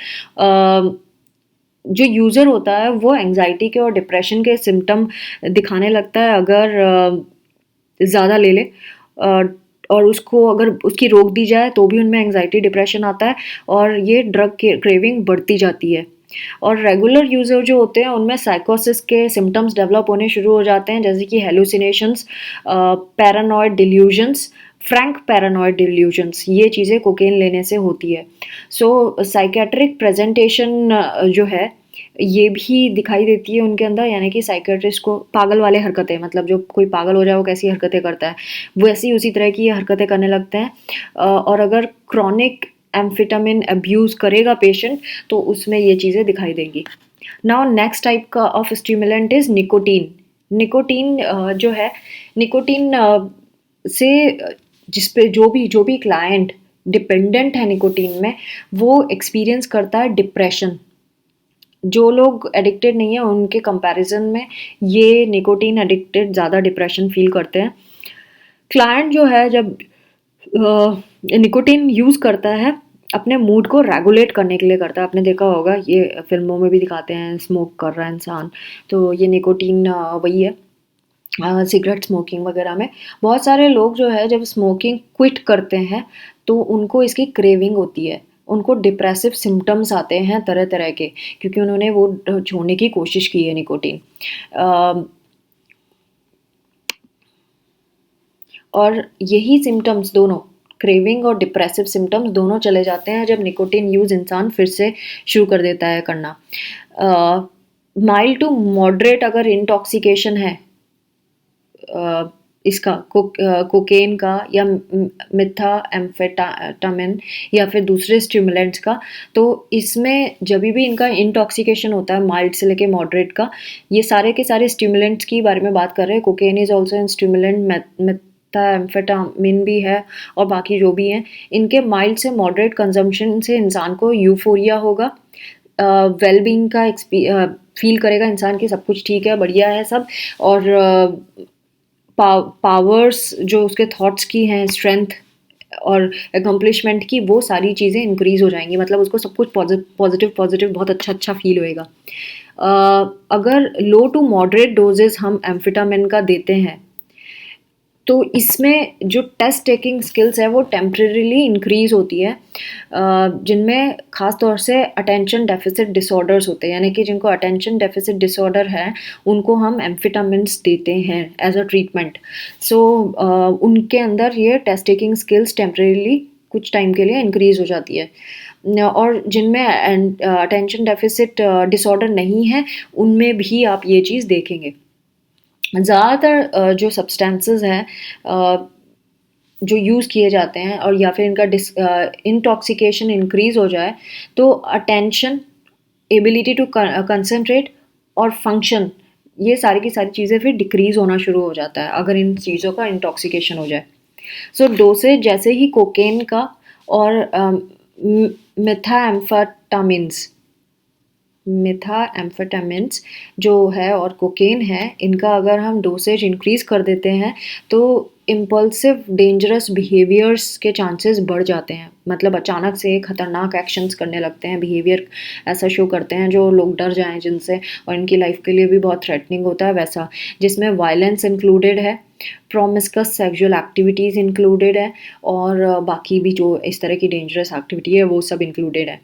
S1: जो यूज़र होता है वो एंजाइटी के और डिप्रेशन के सिम्टम दिखाने लगता है अगर ज़्यादा ले ले. और उसको अगर उसकी रोक दी जाए तो भी उनमें एंग्जाइटी डिप्रेशन आता है और ये ड्रग क्रेविंग बढ़ती जाती है। और रेगुलर यूज़र जो होते हैं उनमें साइकोसिस के सिम्टम्स डेवलप होने शुरू हो जाते हैं, जैसे कि hallucinations, paranoid delusions, Frank paranoid delusions, ये चीज़ें कोकेन लेने से होती है। सो साइकेट्रिक प्रेजेंटेशन जो है ये भी दिखाई देती है उनके अंदर, यानी कि साइकेट्रिस्ट को पागल वाले हरकतें, मतलब जो कोई पागल हो जाए वो कैसी हरकतें करता है वैसी उसी तरह की ये हरकतें करने लगते हैं। और अगर क्रॉनिक एम्फेटामिन अब्यूज़ करेगा पेशेंट तो उसमें ये चीज़ें दिखाई देंगी। नाउ नेक्स्ट टाइप का of stimulant is nicotine. Nicotine जो है, निकोटीन से जिस पे जो भी क्लाइंट डिपेंडेंट है निकोटीन में, वो एक्सपीरियंस करता है डिप्रेशन। जो लोग एडिक्टेड नहीं है उनके कंपैरिजन में ये निकोटीन एडिक्टेड ज़्यादा डिप्रेशन फील करते हैं। क्लाइंट जो है जब निकोटीन यूज़ करता है अपने मूड को रेगुलेट करने के लिए करता है। आपने देखा होगा ये फिल्मों में भी दिखाते हैं, स्मोक कर रहा है इंसान तो ये निकोटीन वही है। सिगरेट स्मोकिंग वगैरह में बहुत सारे लोग जो है जब स्मोकिंग क्विट करते हैं तो उनको इसकी क्रेविंग होती है, उनको डिप्रेसिव सिम्टम्स आते हैं तरह तरह के, क्योंकि उन्होंने वो छोड़ने की कोशिश की है निकोटीन। और यही सिम्टम्स दोनों, क्रेविंग और डिप्रेसिव सिम्टम्स दोनों चले जाते हैं जब निकोटीन यूज़ इंसान फिर से शुरू कर देता है करना। माइल्ड टू मॉडरेट अगर इंटॉक्सिकेशन है इसका कोकेन का या मिथा एम्फेटामिन या फिर दूसरे स्टिमुलेंट्स का, तो इसमें जब भी इनका इंटॉक्सिकेशन होता है माइल्ड से लेके मॉडरेट का, ये सारे के सारे स्टिमुलेंट्स की बारे में बात कर रहे हैं। Cocaine is also an stimulant, amphetamine भी है और बाकी जो भी हैं, इनके माइल्ड से मॉडरेट कंजम्पशन से इंसान को यूफोरिया होगा, वेलबींग का फील करेगा इंसान की सब कुछ ठीक है, बढ़िया है सब, और पावर्स जो उसके थॉट्स की हैं, स्ट्रेंथ और अकम्पलिशमेंट की, वो सारी चीज़ें इंक्रीज हो जाएंगी। मतलब उसको सब कुछ पॉजिटिव पॉजिटिव बहुत अच्छा अच्छा फील होएगा। अगर लो टू मॉडरेट डोजेस हम एम्फेटामिन का देते हैं तो इसमें जो टेस्ट टेकिंग स्किल्स है वो टेम्परेरीली इंक्रीज होती है, जिनमें ख़ास तौर से अटेंशन डेफिसिट डिसऑर्डर्स होते हैं, यानी कि जिनको अटेंशन डेफिसिट डिसऑर्डर है उनको हम एम्फेटामिन्स देते हैं एज अ ट्रीटमेंट। सो उनके अंदर ये टेस्ट टेकिंग स्किल्स टेम्परेरीली कुछ टाइम के लिए इंक्रीज हो जाती है। और जिनमें अटेंशन डेफिसिट डिसऑर्डर नहीं है उनमें भी आप ये चीज़ देखेंगे। ज़्यादातर जो सब्सटेंसेस हैं जो यूज़ किए जाते हैं और या फिर इनका इंटॉक्सिकेशन इंक्रीज हो जाए तो अटेंशन, एबिलिटी टू कंसंट्रेट और फंक्शन, ये सारी की सारी चीज़ें फिर डिक्रीज होना शुरू हो जाता है अगर इन चीज़ों का इंटॉक्सिकेशन हो जाए। सो डोसेज जैसे ही कोकेन का और मेथाम्फेटामिन्स मेथाम्फेटामिन्स जो है और कोकेन है, इनका अगर हम डोसेज इंक्रीज कर देते हैं तो इम्पल्सिव डेंजरस बिहेवियर्स के चांसेस बढ़ जाते हैं। मतलब अचानक से खतरनाक एक्शंस करने लगते हैं, बिहेवियर ऐसा शो करते हैं जो लोग डर जाएं जिनसे, और इनकी लाइफ के लिए भी बहुत थ्रेटनिंग होता है वैसा, जिसमें वायलेंस इंक्लूडेड है, प्रोमिस्कस सेक्सुअल एक्टिविटीज़ इंक्लूडेड है, और बाकी भी जो इस तरह की डेंजरस एक्टिविटी है वो सब इंक्लूडेड है।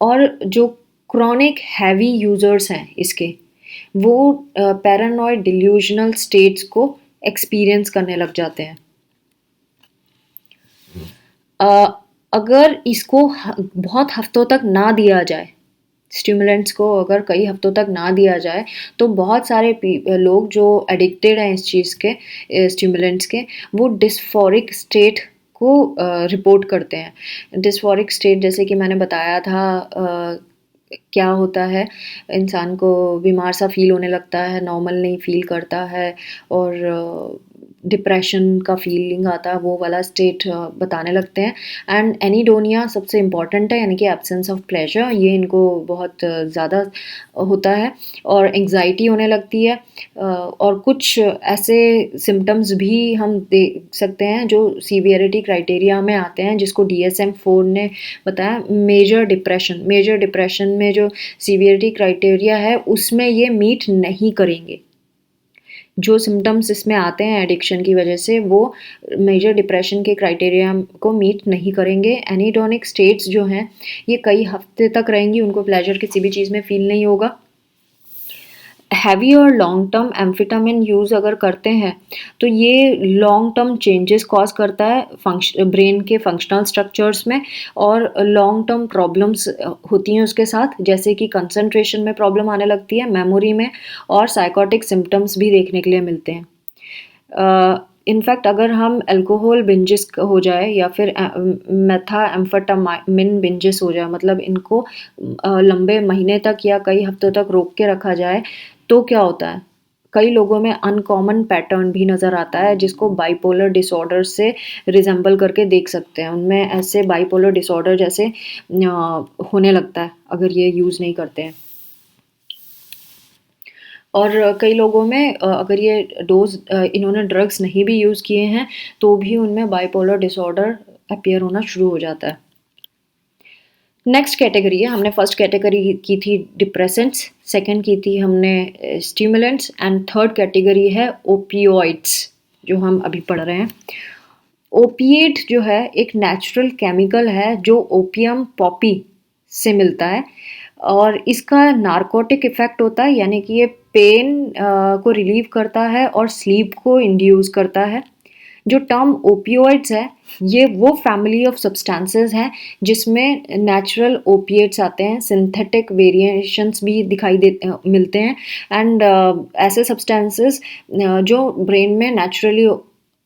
S1: और जो क्रॉनिक हैवी यूज़र्स हैं इसके, वो पैरानॉइड डिल्यूजनल स्टेट्स को एक्सपीरियंस करने लग जाते हैं। अगर इसको बहुत हफ्तों तक ना दिया जाए, स्टिमुलेंट्स को अगर कई हफ्तों तक ना दिया जाए तो बहुत सारे लोग जो एडिक्टेड हैं इस चीज़ के, स्टिमुलेंट्स के, वो डिस्फोरिक स्टेट को रिपोर्ट करते हैं। डिस्फोरिक स्टेट जैसे कि मैंने बताया था, क्या होता है, इंसान को बीमार सा फील होने लगता है, नॉर्मल नहीं फील करता है और डिप्रेशन का फीलिंग आता है, वो वाला स्टेट बताने लगते हैं। एंड एनीडोनिया सबसे इम्पॉर्टेंट है, यानी कि एब्सेंस ऑफ प्लेजर, ये इनको बहुत ज़्यादा होता है और एंग्जाइटी होने लगती है। और कुछ ऐसे सिम्टम्स भी हम देख सकते हैं जो सीवियरिटी क्राइटेरिया में आते हैं, जिसको DSM-4 ने बताया। मेजर डिप्रेशन में जो सीवियरिटी क्राइटेरिया है उसमें ये मीट नहीं करेंगे। जो सिम्टम्स इसमें आते हैं एडिक्शन की वजह से वो मेजर डिप्रेशन के क्राइटेरिया को मीट नहीं करेंगे। एनीडोनिक स्टेट्स जो हैं ये कई हफ्ते तक रहेंगी, उनको प्लेजर किसी भी चीज़ में फील नहीं होगा। हैवी और लॉन्ग टर्म एम्फेटामिन यूज़ अगर करते हैं तो ये लॉन्ग टर्म चेंजेस कॉज करता है ब्रेन के फंक्शनल स्ट्रक्चर्स में, और लॉन्ग टर्म प्रॉब्लम्स होती हैं उसके साथ, जैसे कि कंसंट्रेशन में प्रॉब्लम आने लगती है, मेमोरी में, और साइकोटिक सिम्टम्स भी देखने के लिए मिलते हैं। इनफैक्ट अगर हम अल्कोहल बिंजेस हो जाए या फिर मेथा एम्फेटामिन बिंजेस हो जाए, मतलब इनको लंबे महीने तक या कई हफ्तों तक रोक के रखा जाए, तो क्या होता है, कई लोगों में अनकॉमन पैटर्न भी नज़र आता है जिसको बाइपोलर डिसऑर्डर से रिजेंबल करके देख सकते हैं। उनमें ऐसे बाइपोलर डिसऑर्डर जैसे होने लगता है अगर ये यूज़ नहीं करते हैं। और कई लोगों में अगर ये डोज इन्होंने ड्रग्स नहीं भी यूज़ किए हैं तो भी उनमें बाइपोलर डिसऑर्डर अपीयर होना शुरू हो जाता है। नेक्स्ट कैटेगरी है, हमने फर्स्ट कैटेगरी की थी डिप्रेसेंट्स, सेकंड की थी हमने स्टिमुलेंट्स, एंड थर्ड कैटेगरी है ओपियोइड्स जो हम अभी पढ़ रहे हैं। ओपिएट जो है एक नेचुरल केमिकल है जो ओपियम पॉपी से मिलता है, और इसका नारकोटिक इफेक्ट होता है, यानी कि ये पेन को रिलीव करता है और स्लीप को इंड्यूस करता है। जो टर्म ओपियोइड्स है ये वो फैमिली ऑफ सब्सटेंसेस हैं जिसमें नेचुरल ओपिएट्स आते हैं, सिंथेटिक वेरिएशंस भी दिखाई दे मिलते हैं, एंड ऐसे सब्सटेंसेस जो ब्रेन में नेचुरली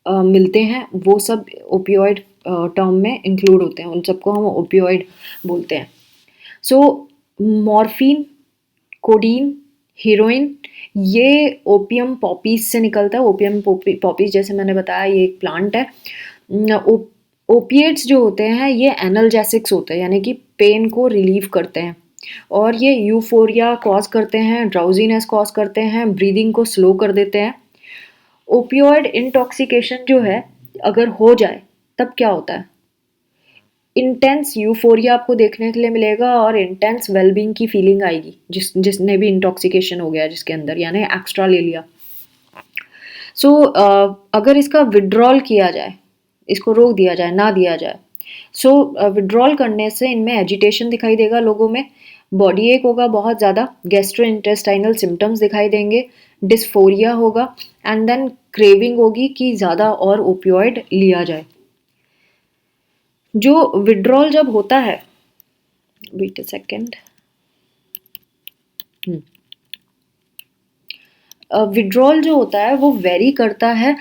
S1: मिलते हैं वो सब ओपियोइड टर्म में इंक्लूड होते हैं, उन सबको हम ओपियोइड बोलते हैं। सो मॉर्फिन, कोडीन, हीरोइन, ये ओपियम पॉपीज से निकलता है। ओपियम पॉपीज जैसे मैंने बताया ये एक प्लांट है। ओपिएट्स जो होते हैं ये एनाल्जेसिक्स होते हैं, यानी कि पेन को रिलीव करते हैं, और ये यूफोरिया कॉज करते हैं, ड्राउजीनेस कॉज करते हैं, ब्रीदिंग को स्लो कर देते हैं। ओपियोइड इंटॉक्सिकेशन जो है अगर हो जाए तब क्या होता है, इंटेंस यूफोरिया आपको देखने के लिए मिलेगा और इंटेंस वेलबींग की फीलिंग आएगी जिसने भी इंटॉक्सिकेशन हो गया जिसके अंदर, यानी एक्स्ट्रा ले लिया। सो अगर इसका विड्रॉल किया जाए, इसको रोक दिया जाए, ना दिया जाए, सो विड्रॉल करने से इनमें एजिटेशन दिखाई देगा लोगों में, बॉडी एक होगा बहुत ज़्यादा, गैस्ट्रो इंटेस्टाइनल सिम्टम्स दिखाई देंगे, डिस्फोरिया होगा, एंड देन क्रेविंग होगी कि ज़्यादा और ओपियोइड लिया जाए। जो विड्रॉल जब होता है, वेट अ सेकेंड, विड्रॉल जो होता है वो वेरी करता है,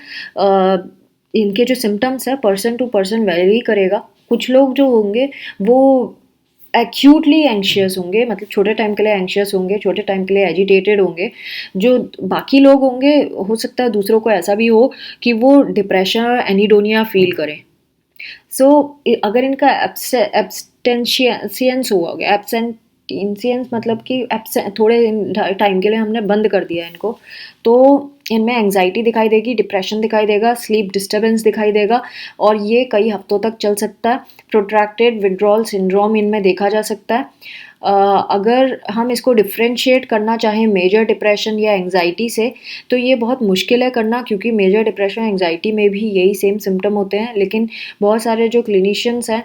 S1: इनके जो सिम्टम्स है पर्सन टू पर्सन वेरी करेगा। कुछ लोग जो होंगे वो एक्यूटली एंशियस होंगे, मतलब छोटे टाइम के लिए एंशियस होंगे, छोटे टाइम के लिए एजिटेटेड होंगे। जो बाकी लोग होंगे हो सकता है दूसरों को ऐसा भी हो कि वो डिप्रेशन और एनीडोनिया फील करें। सो अगर इनका एब्सटेंशियंस हुआ गया, एब्सेंटियंस मतलब कि थोड़े टाइम के लिए हमने बंद कर दिया इनको, तो इनमें एंजाइटी दिखाई देगी, डिप्रेशन दिखाई देगा, स्लीप डिस्टर्बेंस दिखाई देगा, और ये कई हफ्तों तक चल सकता है। प्रोट्रैक्टेड विड्रॉल सिंड्रोम इनमें देखा जा सकता है। अगर हम इसको डिफ्रेंशिएट करना चाहें मेजर डिप्रेशन या एंजाइटी से तो ये बहुत मुश्किल है करना, क्योंकि मेजर डिप्रेशन एंजाइटी में भी यही सेम सिम्टम होते हैं, लेकिन बहुत सारे जो क्लिनिशियंस हैं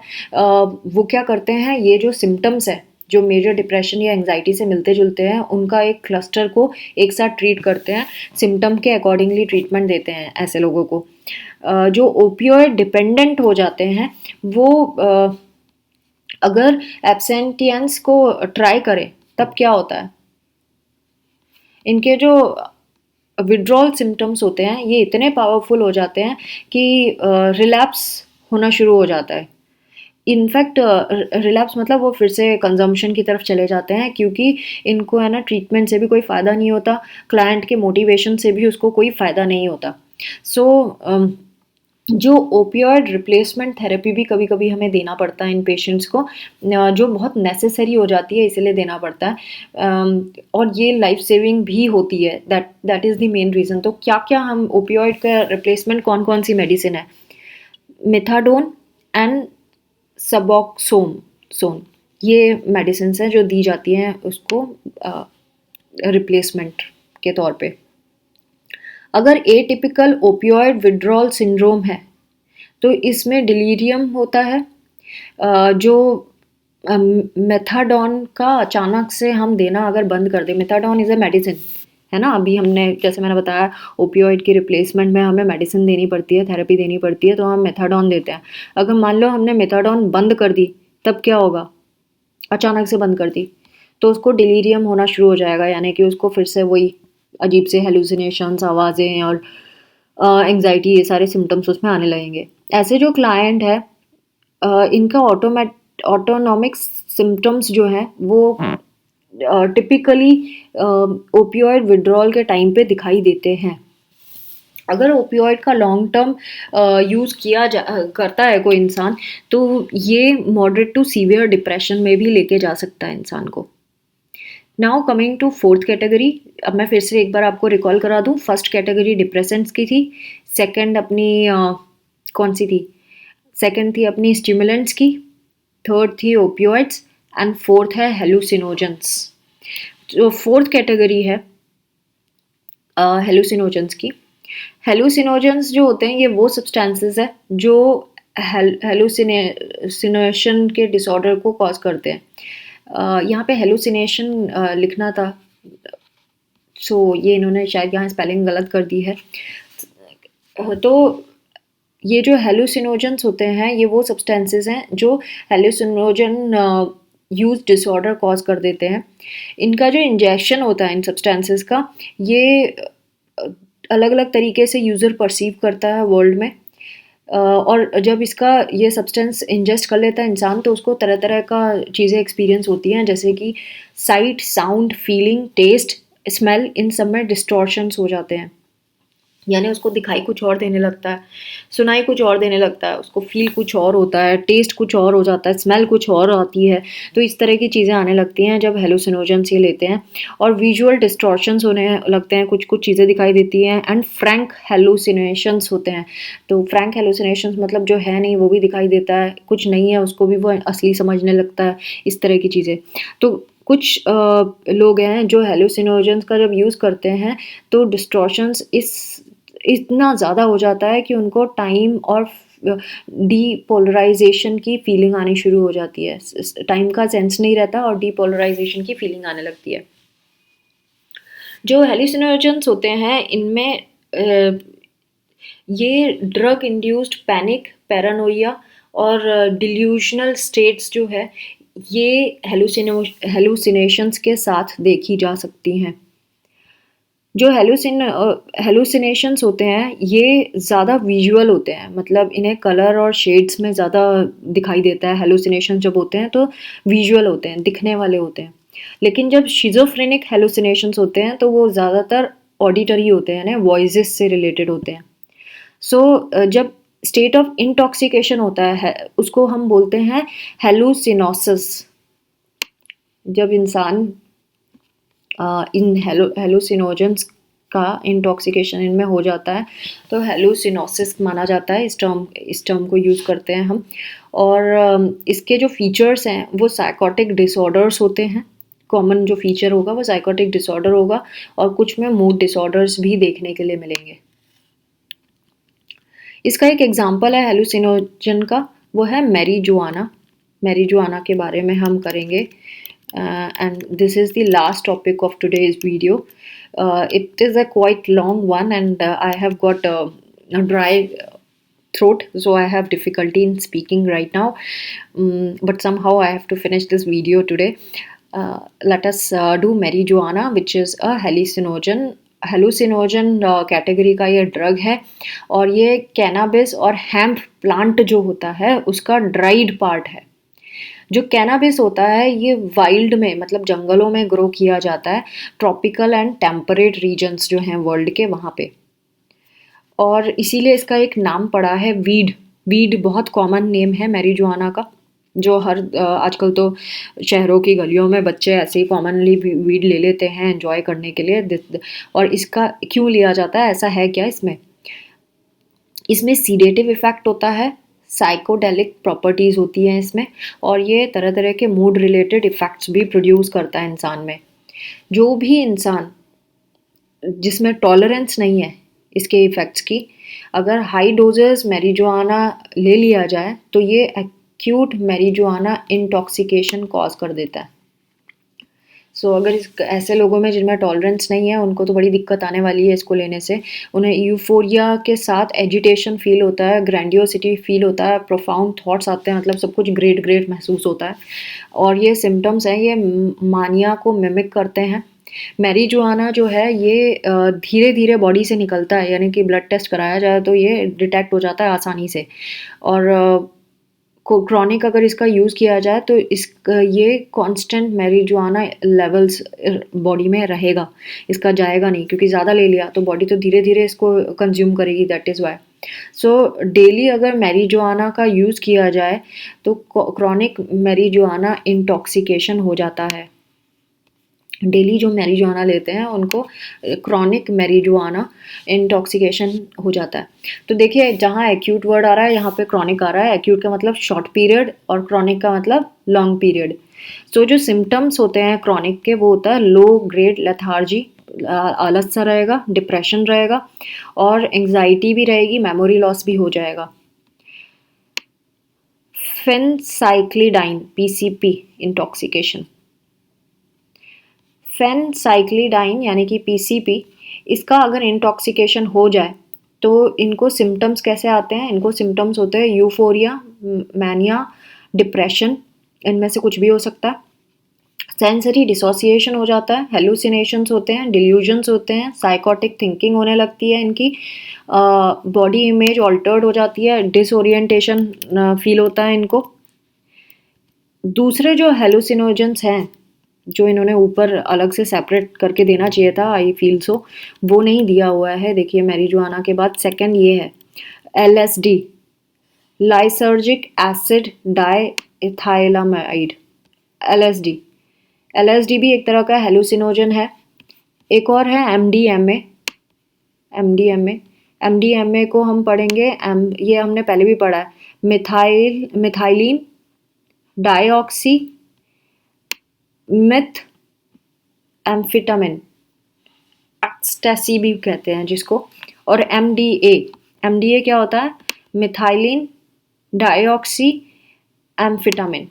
S1: वो क्या करते हैं, ये जो सिम्टम्स है जो मेजर डिप्रेशन या एंजाइटी से मिलते जुलते हैं उनका एक क्लस्टर को एक साथ ट्रीट करते हैं, सिम्टम के अकॉर्डिंगली ट्रीटमेंट देते हैं ऐसे लोगों को। जो ओपियोइड डिपेंडेंट हो जाते हैं वो अगर एब्सेंटियंस को ट्राई करें तब क्या होता है, इनके जो विड्रॉल सिम्टम्स होते हैं ये इतने पावरफुल हो जाते हैं कि रिलैप्स होना शुरू हो जाता है। इनफैक्ट रिलैप्स मतलब वो फिर से कंजम्पशन की तरफ चले जाते हैं, क्योंकि इनको है ना ट्रीटमेंट से भी कोई फ़ायदा नहीं होता, क्लाइंट के मोटिवेशन से भी उसको कोई फ़ायदा नहीं होता। सो जो ओपियोइड रिप्लेसमेंट थेरेपी भी कभी कभी हमें देना पड़ता है इन पेशेंट्स को, जो बहुत नेसेसरी हो जाती है इसलिए देना पड़ता है, और ये लाइफ सेविंग भी होती है, that is the main reason. तो क्या क्या हम ओपियोइड का रिप्लेसमेंट कौन कौन सी मेडिसिन है, मिथाडोन एंड सबॉक्सोन, ये मेडिसिन हैं जो दी जाती हैं उसको रिप्लेसमेंट के तौर पे। अगर एटिपिकल ओपियोइड विड्रॉल सिंड्रोम है तो इसमें डिलीरियम होता है। जो मेथाडोन का अचानक से हम देना अगर बंद कर दें, मेथाडोन इज़ अ मेडिसिन है ना, अभी हमने जैसे मैंने बताया ओपियोइड की रिप्लेसमेंट में हमें मेडिसिन देनी पड़ती है, थेरेपी देनी पड़ती है, तो हम मेथाडोन देते हैं। अगर मान लो हमने मेथाडोन बंद कर दी तब क्या होगा, अचानक से बंद कर दी तो उसको डिलीरियम होना शुरू हो जाएगा, यानी कि उसको फिर से वही अजीब से हेलुसिनेशंस, आवाज़ें और एंग्जाइटी, ये सारे सिम्टम्स उसमें आने लगेंगे। ऐसे जो क्लाइंट है इनका ऑटोनॉमिक सिम्टम्स जो हैं वो टिपिकली ओपियोइड विड्रॉल के टाइम पे दिखाई देते हैं। अगर ओपियोइड का लॉन्ग टर्म यूज़ करता है कोई इंसान तो ये मॉडरेट टू सीवियर डिप्रेशन में भी लेके जा सकता है इंसान को। Now coming to fourth category, अब मैं फिर से एक बार आपको रिकॉल करा दूं। फर्स्ट कैटेगरी डिप्रेसेंट्स की थी, सेकंड अपनी कौन सी थी, सेकंड थी अपनी स्टिमुलेंट्स की, थर्ड थी ओपियोइड्स एंड फोर्थ है हेलुसिनोजेंस। जो फोर्थ कैटेगरी है हेलुसिनोजेंस की, हेलुसिनोजेंस जो होते हैं ये वो सब्सटेंसेस है जो हेलुसिनेशन के डिसऑर्डर को कॉज करते हैं। यहाँ पे हेलुसिनेशन लिखना था, सो ये इन्होंने शायद यहाँ स्पेलिंग गलत कर दी है। तो ये जो हेलुसिनोजेंस होते हैं ये वो सब्सटेंसेस हैं जो हेलुसिनोजन यूज डिसऑर्डर कॉज कर देते हैं। इनका जो इंजेक्शन होता है इन सब्सटेंसेस का, ये अलग अलग तरीके से यूज़र परसीव करता है वर्ल्ड में। और जब इसका ये सब्सटेंस इंजेस्ट कर लेता है इंसान तो उसको तरह तरह का चीज़ें एक्सपीरियंस होती हैं, जैसे कि sight, sound, feeling, taste, smell, इन सब में डिस्टॉर्शंस हो जाते हैं। यानी उसको दिखाई कुछ और देने लगता है, सुनाई कुछ और देने लगता है, उसको फील कुछ और होता है, टेस्ट कुछ और हो जाता है, स्मेल कुछ और आती है। तो इस तरह की चीज़ें आने लगती हैं जब हेलुसिनोजेंस ये लेते हैं। और विजुअल डिस्टॉर्शंस होने लगते हैं, कुछ कुछ चीज़ें दिखाई देती हैं। एंड फ्रैंक हेलुसिनेशंस होते हैं। तो फ्रैंक हेलुसिनेशंस मतलब जो है नहीं वो भी दिखाई देता है, कुछ नहीं है उसको भी वो असली समझने लगता है, इस तरह की चीज़ें। तो कुछ लोग हैं जो हेलुसिनोजेंस का जब यूज़ करते हैं तो डिस्टॉर्शंस इतना ज़्यादा हो जाता है कि उनको टाइम और डीपोलराइजेशन की फीलिंग आनी शुरू हो जाती है। टाइम का सेंस नहीं रहता और डीपोलराइजेशन की फीलिंग आने लगती है। जो हेलुसिनोजेंस होते हैं इनमें ये ड्रग इंड्यूस्ड पैनिक, पैरानोइया और डिल्यूशनल स्टेट्स जो है ये हेलुसिनेशंस के साथ देखी जा सकती हैं। जो हेलुसिनेशंस होते हैं ये ज़्यादा विजुअल होते हैं, मतलब इन्हें कलर और शेड्स में ज़्यादा दिखाई देता है। हेलुसिनेशन जब होते हैं तो विजुअल होते हैं, दिखने वाले होते हैं। लेकिन जब शिज़ोफ्रेनिक हेलुसिनेशंस होते हैं तो वो ज़्यादातर ऑडिटरी होते हैं ना, वॉइसेस से रिलेटेड होते हैं। जब स्टेट ऑफ इंटॉक्सिकेशन होता है उसको हम बोलते हैं हेलुसिनोसिस। जब इंसान इन हेलुसिनोजेंस का इंटॉक्सिकेशन इनमें हो जाता है तो हेलुसिनोसिस माना जाता है। इस टर्म को यूज़ करते हैं हम। और इसके जो फीचर्स हैं वो साइकोटिक डिसऑर्डर्स होते हैं। कॉमन जो फीचर होगा वो साइकोटिक डिसऑर्डर होगा और कुछ में मूड डिसऑर्डर्स भी देखने के लिए मिलेंगे। इसका एक एग्जाम्पल है हेलुसिनोजन का, वो है मैरीजुआना। मैरीजुआना के बारे में हम करेंगे। And this is the last topic of today's video. It is a quite long one and I have got a dry throat, so I have difficulty in speaking right now. But somehow I have to finish this video today. Let us do marijuana, which is a hallucinogen. Hallucinogen category का ये drug है और ये cannabis और hemp plant जो होता है उसका ड्राइड पार्ट है। जो कैनाबिस होता है ये वाइल्ड में, मतलब जंगलों में ग्रो किया जाता है, ट्रॉपिकल एंड टेम्परेट रीजन्स जो हैं वर्ल्ड के वहाँ पे। और इसीलिए इसका एक नाम पड़ा है वीड। वीड बहुत कॉमन नेम है मैरिजुआना का, जो आजकल तो शहरों की गलियों में बच्चे ऐसे ही कॉमनली वीड ले लेते हैं एंजॉय करने के लिए। और इसका क्यों लिया जाता है, ऐसा है क्या इसमें? इसमें सीडेटिव इफेक्ट होता है, साइकोडेलिक प्रॉपर्टीज़ होती हैं इसमें, और ये तरह तरह के मूड रिलेटेड इफ़ेक्ट्स भी प्रोड्यूस करता है इंसान में। जो भी इंसान जिसमें टॉलरेंस नहीं है इसके इफ़ेक्ट्स की। अगर हाई डोजेस मैरिजुआना ले लिया जाए तो ये एक्यूट मैरिजुआना इंटॉक्सिकेशन कॉज कर देता है। अगर ऐसे लोगों में जिनमें टॉलरेंस नहीं है उनको तो बड़ी दिक्कत आने वाली है इसको लेने से। उन्हें यूफोरिया के साथ एजिटेशन फील होता है, ग्रैंडियोसिटी फील होता है, प्रोफाउंड थॉट्स आते हैं, मतलब सब कुछ ग्रेट ग्रेट महसूस होता है। और ये सिम्टम्स हैं, ये मानिया को मिमिक करते हैं। मैरिजुआना जो है ये धीरे धीरे बॉडी से निकलता है, यानी कि ब्लड टेस्ट कराया जाए तो ये डिटेक्ट हो जाता है आसानी से। और क्रॉनिक अगर इसका यूज़ किया जाए तो ये कांस्टेंट मैरिजुआना लेवल्स बॉडी में रहेगा, इसका जाएगा नहीं, क्योंकि ज़्यादा ले लिया तो बॉडी तो धीरे धीरे इसको कंज्यूम करेगी, दैट इज़ वाई। डेली अगर मैरिजुआना का यूज़ किया जाए तो क्रॉनिक मैरिजुआना इंटॉक्सिकेशन हो जाता है। डेली जो मैरिजुआना लेते हैं उनको क्रॉनिक मैरिजुआना इंटॉक्सिकेशन हो जाता है। तो देखिए, जहाँ एक्यूट वर्ड आ रहा है यहाँ पे क्रॉनिक आ रहा है। एक्यूट का मतलब शॉर्ट पीरियड और क्रॉनिक का मतलब लॉन्ग पीरियड। जो सिम्टम्स होते हैं क्रॉनिक के वो होता है लो ग्रेड लेथार्जी, आलस सा रहेगा, डिप्रेशन रहेगा और एंग्जाइटी भी रहेगी, मेमोरी लॉस भी हो जाएगा। फेनसाइक्लिडाइन पीसीपी इंटॉक्सिकेशन। फेनसाइक्लिडाइन यानी कि पीसीपी, इसका अगर इंटॉक्सिकेशन हो जाए तो इनको सिम्टम्स कैसे आते हैं? इनको सिम्टम्स होते हैं यूफोरिया, मैनिया, डिप्रेशन, इनमें से कुछ भी हो सकता है। सेंसरी डिसोसिएशन हो जाता है, हेलुसिनेशंस होते हैं, डिल्यूजन्स होते हैं, साइकोटिक थिंकिंग होने लगती है इनकी, बॉडी इमेज ऑल्टर्ड हो जाती है, डिसओरिएंटेशन फील होता है इनको। दूसरे जो हेलुसिनोजेंस हैं जो इन्होंने ऊपर अलग से सेपरेट करके देना चाहिए था, आई फील सो, वो नहीं दिया हुआ है। देखिए, मैरिजुआना के बाद सेकंड ये है LSD, lysergic acid diethylamide. LSD, LSD भी एक तरह का हेलुसिनोजन है। एक और है MDMA। MDMA को हम पढ़ेंगे, ये हमने पहले भी पढ़ा है, methylene dioxy myth amphetamine, ecstasy भी कहते हैं जिसको। और MDA क्या होता है? Methylene dioxy amphetamine.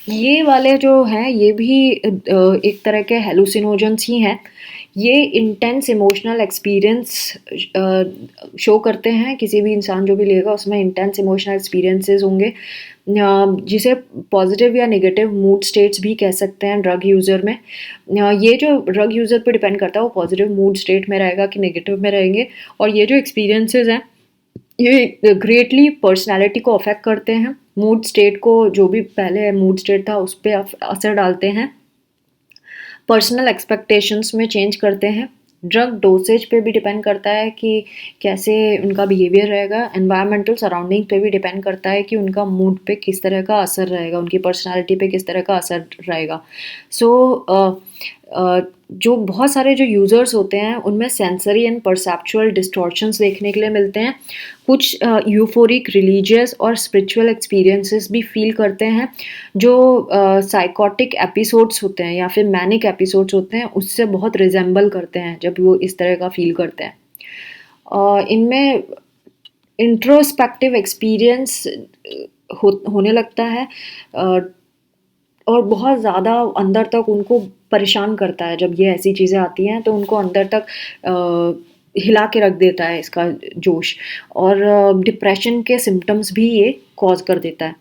S1: ये वाले जो हैं ये भी एक तरह के हेलुसिनोजेंस ही हैं। ये इंटेंस इमोशनल एक्सपीरियंस शो करते हैं। किसी भी इंसान जो भी लेगा उसमें इंटेंस इमोशनल एक्सपीरियंसेस होंगे, जिसे पॉजिटिव या नेगेटिव मूड स्टेट्स भी कह सकते हैं ड्रग यूज़र में। ये जो ड्रग यूज़र पे डिपेंड करता है वो पॉजिटिव मूड स्टेट में रहेगा कि नेगेटिव में रहेंगे। और ये जो एक्सपीरियंसेस हैं ये ग्रेटली पर्सनैलिटी को अफेक्ट करते हैं, मूड स्टेट को, जो भी पहले मूड स्टेट था उस पर असर डालते हैं, पर्सनल एक्सपेक्टेशंस में चेंज करते हैं। ड्रग डोसेज पे भी डिपेंड करता है कि कैसे उनका बिहेवियर रहेगा। एनवायरमेंटल सराउंडिंग पे भी डिपेंड करता है कि उनका मूड पे किस तरह का असर रहेगा, उनकी पर्सनालिटी पे किस तरह का असर रहेगा। जो बहुत सारे जो यूज़र्स होते हैं उनमें सेंसरी एंड परसेप्चुअल डिस्टॉर्शंस देखने के लिए मिलते हैं। कुछ यूफोरिक, रिलीजियस और स्पिरिचुअल एक्सपीरियंसेस भी फील करते हैं। जो साइकोटिक एपिसोड्स होते हैं या फिर मैनिक एपिसोड्स होते हैं उससे बहुत रिजेंबल करते हैं जब वो इस तरह का फील करते हैं। इनमें इंट्रोस्पेक्टिव एक्सपीरियंस होने लगता है और बहुत ज़्यादा अंदर तक उनको परेशान करता है। जब ये ऐसी चीज़ें आती हैं तो उनको अंदर तक हिला के रख देता है इसका जोश, और डिप्रेशन के सिम्टम्स भी ये कॉज कर देता है।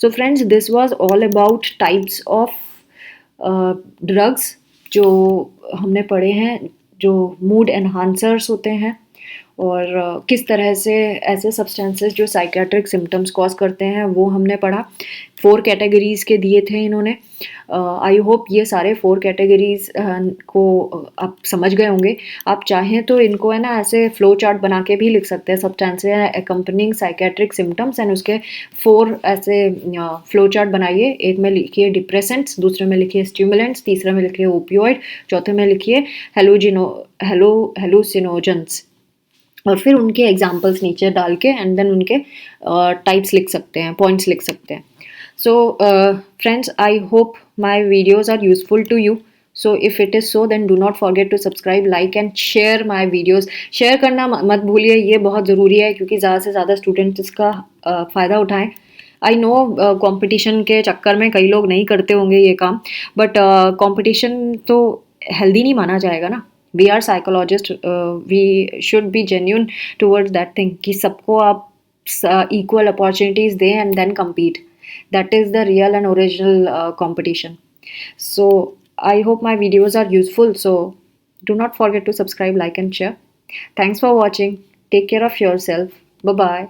S1: So friends, this was all about types of drugs जो हमने पढ़े हैं, जो मूड एनहांसर्स होते हैं और किस तरह से ऐसे सब्सटेंसेस जो साइकेट्रिक सिम्टम्स कॉज करते हैं वो हमने पढ़ा। 4 कैटेगरीज़ के दिए थे इन्होंने। आई होप ये सारे 4 कैटेगरीज़ को आप समझ गए होंगे। आप चाहें तो इनको है ना ऐसे फ्लो चार्ट बना के भी लिख सकते हैं, substances accompanying psychiatric symptoms, and उसके 4 ऐसे फ्लो चार्ट बनाइए। एक में लिखिए डिप्रेसेंट्स, दूसरे में लिखिए स्टिमुलेंट्स, तीसरे में लिखिए ओपियोइड, चौथे में लिखिए हेलुसिनोजेंस, और फिर उनके एग्जाम्पल्स नीचे डाल के एंड देन उनके टाइप्स लिख सकते हैं, पॉइंट्स लिख सकते हैं। So friends, I hope my videos are useful to you. So if it is so, then do not forget to subscribe, like and share my videos. Share करना मत भूलिए, ये बहुत ज़रूरी है क्योंकि ज़्यादा से ज़्यादा स्टूडेंट इसका फ़ायदा उठाएं. आई नो कंपटीशन के चक्कर में कई लोग नहीं करते होंगे ये काम, बट कंपटीशन तो हेल्दी नहीं माना जाएगा ना. We are psychologist, we should be genuine towards that thing कि सबको आप equal opportunities दें and then compete. That is the real and original competition. So I hope my videos are useful. So do not forget to subscribe, like and share. Thanks for watching. Take care of yourself. Bye bye.